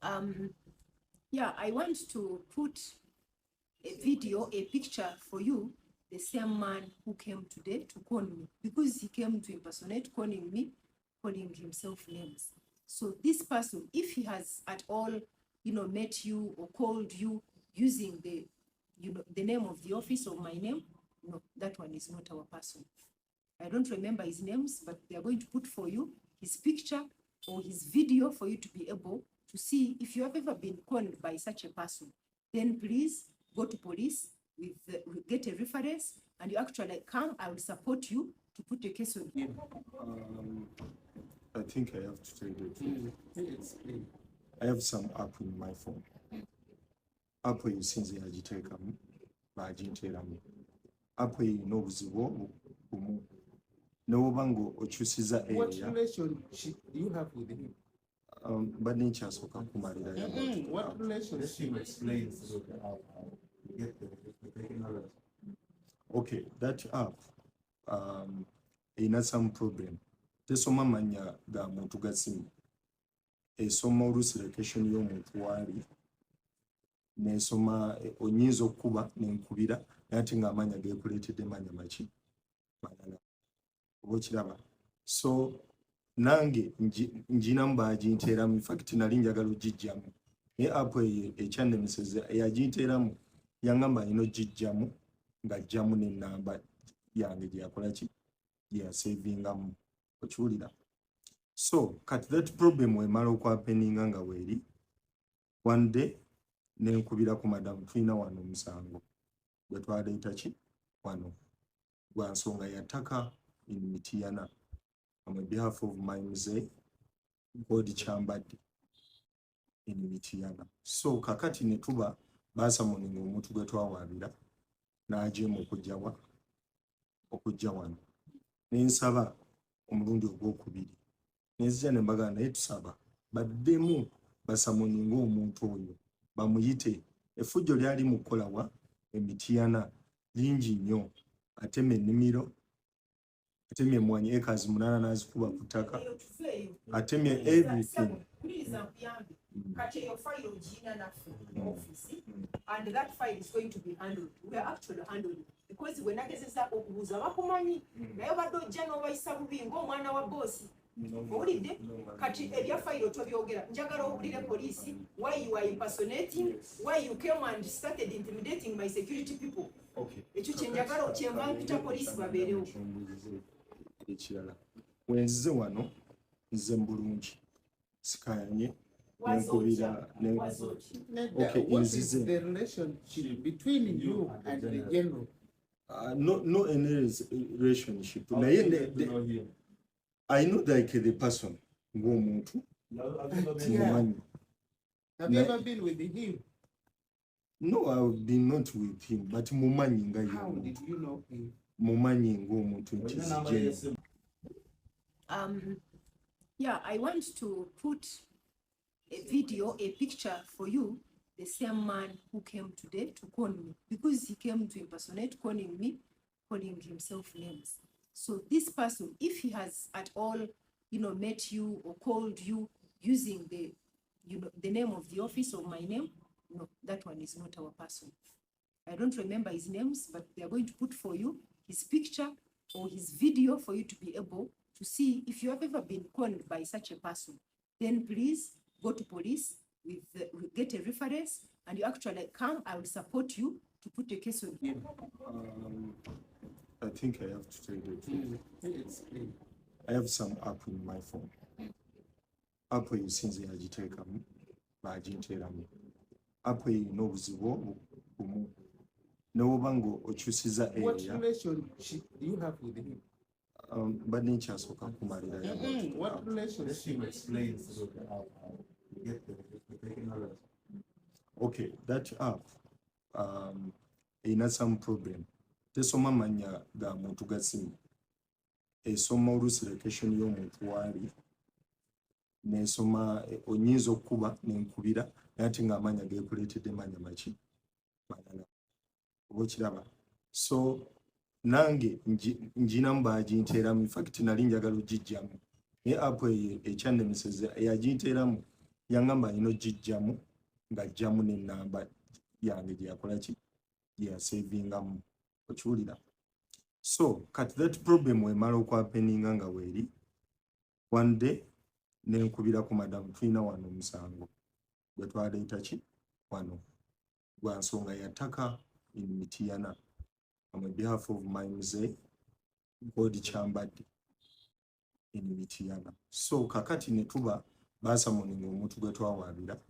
Um, yeah, I want to put a video, a picture for you, the same man who came today to call me, because he came to impersonate calling me, calling himself names. So this person, if he has at all, met you or called you using the, the name of the office or my name, no, that one is not our person. I don't remember his names, but they are going to put for you his picture or his video for you to be able to see if you have ever been conned by such a person. Then please go to police get a reference, and you actually come. I will support you to put a case on you. I think I have to tell you the truth. I have some app in my phone. App you since yagiteekamu baginteeramu. App erina obuzibu bumu. N'oba ng'okyusiza area. What relationship do you have with him? But nkyasooka kumalira. What relationship explains okay, that app erina some problem. Tesoma mannya ga muntu ga simu. Esoma oluusi location y'omuntu waali. Nesoma onyinza okuba nenkubira naye ate ng'amanya geekuleetedde manya maki malala. Oba okiraba. So nange njinamu baginteeramu. In fact nali njagala ogijjamu. Naye app eyo ekyannemiseza eyaginteeramu yangamba alina ogijjamu ng'ajjamu n'ennamba yange gye yakola ki gye yasevingamu. Okiwulira? So kati that problem wemala okwapeninga nga weeri, one day nenkubira ku madamu tulina wano omusango gwe twaleeta ki wano gwa nsonga ya ttaka in Mityana on behalf of my mzee God Chambadde in Mityana. So kakati ne tuba baasamuninga omuntu gwe twawaabira n'ajeema okujja wano. Nensaba omulundi ogwokubiri. Nenzija ne mbagamba naye tusaba baddemu basamuninga omuntu oyo bamuyite. Effujjo lyali mu kkolawa Mityana lingi nnyo. Atema ennimiro, atemye emmwanyi acres 8 n'azikuba ku ttaka, atemye everything. Kati your file ogina naffe office, and that file is going to be handled. We are actually handling because when nagezezzaako okubuuza bakumanyi naye obadde ojja n'obayisa bubi ng'omwana wa boosi. Owulidde? Kati ebya file tobyogera. Njagala owulire poliisi why you are impersonating, why you came and started intimidating my security people. Okay. Ekyo kye njagala kyenva mpita poliisi babeerewo. Ekirala wenzize wano nze bulungi sikayanye nenkubira ne okay, what is inzize. the relationship between you and the general? No any relationship. Naye I know like the person ng'omuntu mumanyi. Have you ever been with him? No, I've been not with him, but mumanyi nga How ye did you know him? mumanyi ng'omuntu nti sijje. Yeah, I want to put a video, a picture for you, the same man who came today to call me, because he came to impersonate calling me, calling himself names. So this person, if he has at all, met you or called you using the, the name of the office or my name, no, that one is not our person. I don't remember his names, but they are going to put for you his picture or his video for you to be able to see if you have ever been conned by such a person. Then please go to police get a reference, and you actually come. I will support you to put a case on you. I think I have to tell you the truth. I have some app in my phone. App eyo sinze yagiteekamu baginteeramu. App erina obuzibu bumu. N'oba ng'okyusiza What area. relationship do you have with him? But nkyasooka kumalira. What relationship explains Okay, that app erina some problem. Tesoma mannya ga muntu ga simu. Esoma oluusi location y'omuntu waali. Nesoma onyinza okuba nenkubira naye ate ng'amanya geekuleetedde manya maki malala. Oba okiraba. So nange njinamu baginteeramu. In fact nali njagala ogijjamu. Naye app eyo ekyannemiseza eyaginteeramu yaŋŋamba alina ogijjamu ng'ajjamu n'ennamba yange gye yakola ki gye yasevingamu okiwulira. So kati that problem wemala okwapeninga nga weeri one day nenkubira ku madamu tulina wano omusango gwe twaleeta ki wano gwa nsonga yattaka in Mityana on behalf of my mzee God Kyambadde in Mityana. So kakati ne tuba basamoninga omuntu gwe twawaabira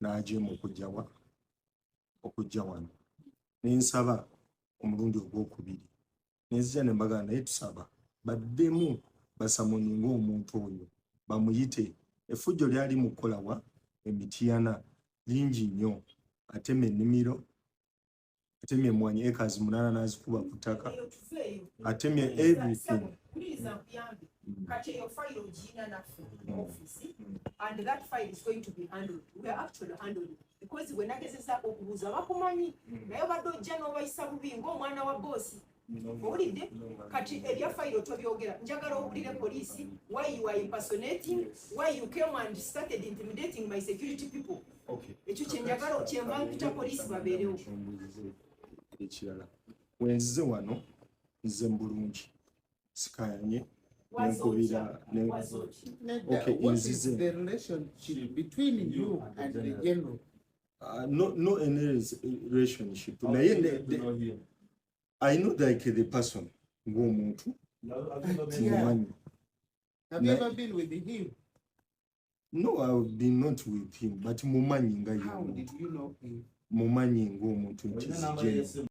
n'ajeema okujja wano nensaba omulundi ogwokubiri nenzija ne mbagamba naye tusaba baddemu basamoninga omuntu oyo bamuyite. Effujjo lyali mu kkolawa Mityana lingi nnyo, atema ennimiro, atemye emmwanyi acres 8 n'azikuba ku ttaka, atemye everything. Kati eyo file ogiyina naffe mu office and that file is going to be handled. We are actually handling because we nagezezaako okubuuza bakumanyi naye obadde ojja n'obayisa bubi ng'omwana wa boosi. Owulidde kati ebya file tobyogera, njagala owulire poliisi why you are impersonating, why you came and started intimidating my security people. Ekyo kyenjagala kyenva mpita poliisi babeerewo. Ekirala wenzize wano nze bulungi sikayanye nenkubira Okay, what is the relationship between you and the general? No any relationship. I know like the person ng'omuntu mumanyi. Have you ever been with him? No, I've been not with him, but mumanyi nga How ye. did you know him? Mumanyi ng'omuntu nti